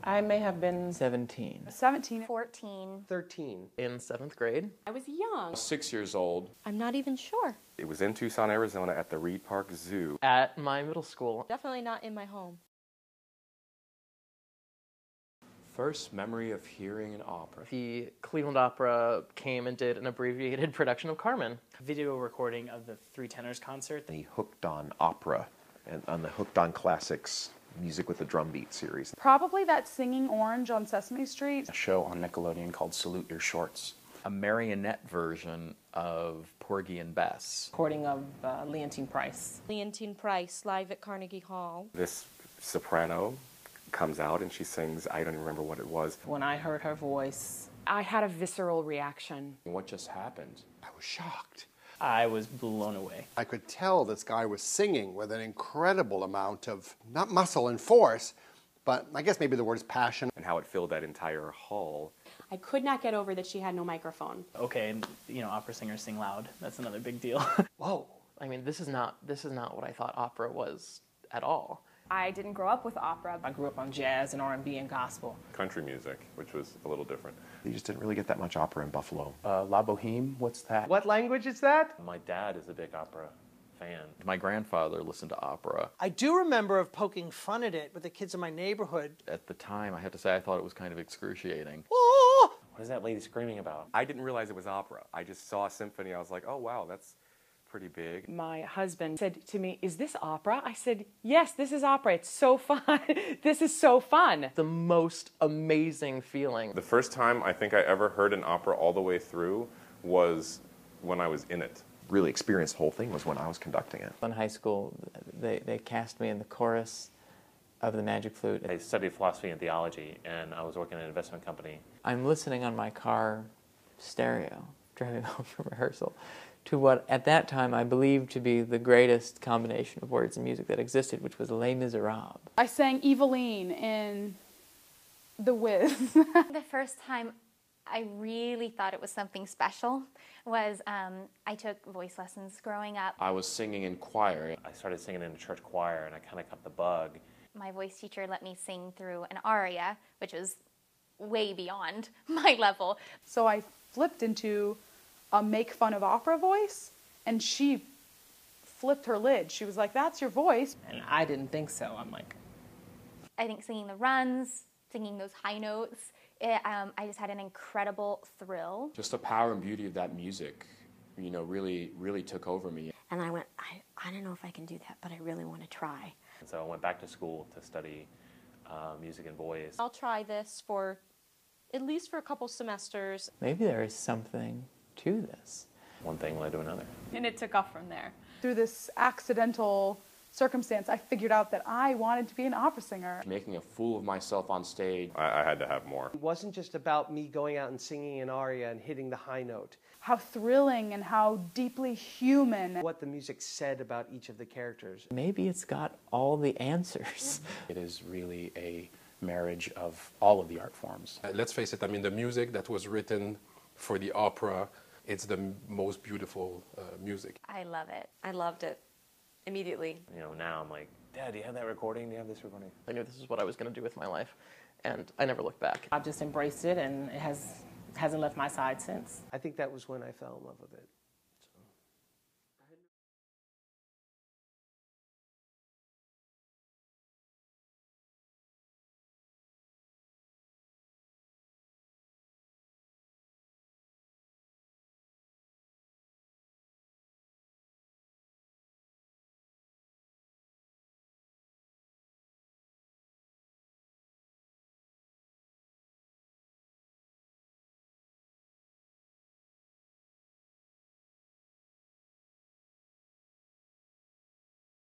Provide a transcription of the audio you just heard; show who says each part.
Speaker 1: I may have been
Speaker 2: 17.
Speaker 3: 17.
Speaker 4: 14.
Speaker 5: 13.
Speaker 2: In 7th grade.
Speaker 1: I was young.
Speaker 6: 6 years old.
Speaker 4: I'm not even sure.
Speaker 7: It was in Tucson, Arizona at the Reed Park Zoo.
Speaker 2: At my middle school.
Speaker 4: Definitely not in my home.
Speaker 6: First memory of hearing an opera.
Speaker 2: The Cleveland Opera came and did an abbreviated production of Carmen.
Speaker 8: Video recording of the Three Tenors concert.
Speaker 5: And he hooked on opera and on the Hooked on Classics music with the drum beat series.
Speaker 3: Probably that Singing Orange on Sesame Street.
Speaker 9: A show on Nickelodeon called Salute Your Shorts.
Speaker 10: A marionette version of Porgy and Bess.
Speaker 1: Recording of Leontine Price.
Speaker 4: Leontine Price, live at Carnegie Hall.
Speaker 7: This soprano comes out and she sings, I don't even remember what it was.
Speaker 1: When I heard her voice, I had a visceral reaction.
Speaker 6: What just happened?
Speaker 11: I was shocked.
Speaker 8: I was blown away.
Speaker 11: I could tell this guy was singing with an incredible amount of, not muscle and force, but I guess maybe the word is passion.
Speaker 7: And how it filled that entire hall.
Speaker 12: I could not get over that she had no microphone.
Speaker 8: Okay, you know, opera singers sing loud. That's another big deal.
Speaker 2: Whoa. I mean, this is not what I thought opera was at all.
Speaker 3: I didn't grow up with opera.
Speaker 1: I grew up on jazz and R&B and gospel.
Speaker 7: Country music, which was a little different.
Speaker 5: You just didn't really get that much opera in Buffalo.
Speaker 9: La Boheme, what's that?
Speaker 5: What language is that?
Speaker 6: My dad is a big opera fan.
Speaker 10: My grandfather listened to opera.
Speaker 13: I do remember of poking fun at it with the kids in my neighborhood.
Speaker 10: At the time, I have to say, I thought it was kind of excruciating.
Speaker 13: Oh!
Speaker 6: What is that lady screaming about?
Speaker 7: I didn't realize it was opera. I just saw a symphony. I was like, oh wow, that's pretty big.
Speaker 1: My husband said to me, "Is this opera?" I said, "Yes, this is opera. It's so fun. This is so fun."
Speaker 2: The most amazing feeling.
Speaker 7: The first time I think I ever heard an opera all the way through was when I was in it.
Speaker 5: Really experienced the whole thing was when I was conducting it.
Speaker 2: In high school, they cast me in the chorus of the Magic Flute.
Speaker 6: I studied philosophy and theology, and I was working in an investment company.
Speaker 2: I'm listening on my car stereo, driving home from rehearsal, to what at that time I believed to be the greatest combination of words and music that existed, which was Les Miserables.
Speaker 3: I sang Eveline in The Wiz.
Speaker 4: The first time I really thought it was something special was I took voice lessons growing up.
Speaker 6: I was singing in choir. I started singing in a church choir, and I kind of got the bug.
Speaker 4: My voice teacher let me sing through an aria, which was way beyond my level.
Speaker 3: So I flipped into a make fun of opera voice, and she flipped her lid. She was like, "That's your voice."
Speaker 1: And I didn't think so. I'm like,
Speaker 4: I think singing the runs, singing those high notes, I just had an incredible thrill.
Speaker 6: Just the power and beauty of that music, you know, really took over me.
Speaker 12: And I went, I don't know if I can do that, but I really want to try.
Speaker 6: And so I went back to school to study music and voice.
Speaker 4: I'll try this for at least for a couple semesters.
Speaker 2: Maybe there is something to this.
Speaker 6: One thing led to another.
Speaker 3: And it took off from there. Through this accidental circumstance, I figured out that I wanted to be an opera singer.
Speaker 6: Making a fool of myself on stage.
Speaker 7: I had to have more.
Speaker 5: It wasn't just about me going out and singing an aria and hitting the high note.
Speaker 3: How thrilling and how deeply human.
Speaker 5: What the music said about each of the characters.
Speaker 2: Maybe it's got all the answers.
Speaker 9: It is really a marriage of all of the art forms.
Speaker 11: Let's face it, I mean, the music that was written for the opera, it's the most beautiful music.
Speaker 4: I love it.
Speaker 12: I loved it immediately.
Speaker 6: You know, now I'm like, Dad, do you have that recording? Do you have this recording?
Speaker 2: I knew this is what I was going to do with my life, and I never looked back.
Speaker 1: I've just embraced it, and it hasn't left my side since.
Speaker 5: I think that was when I fell in love with it.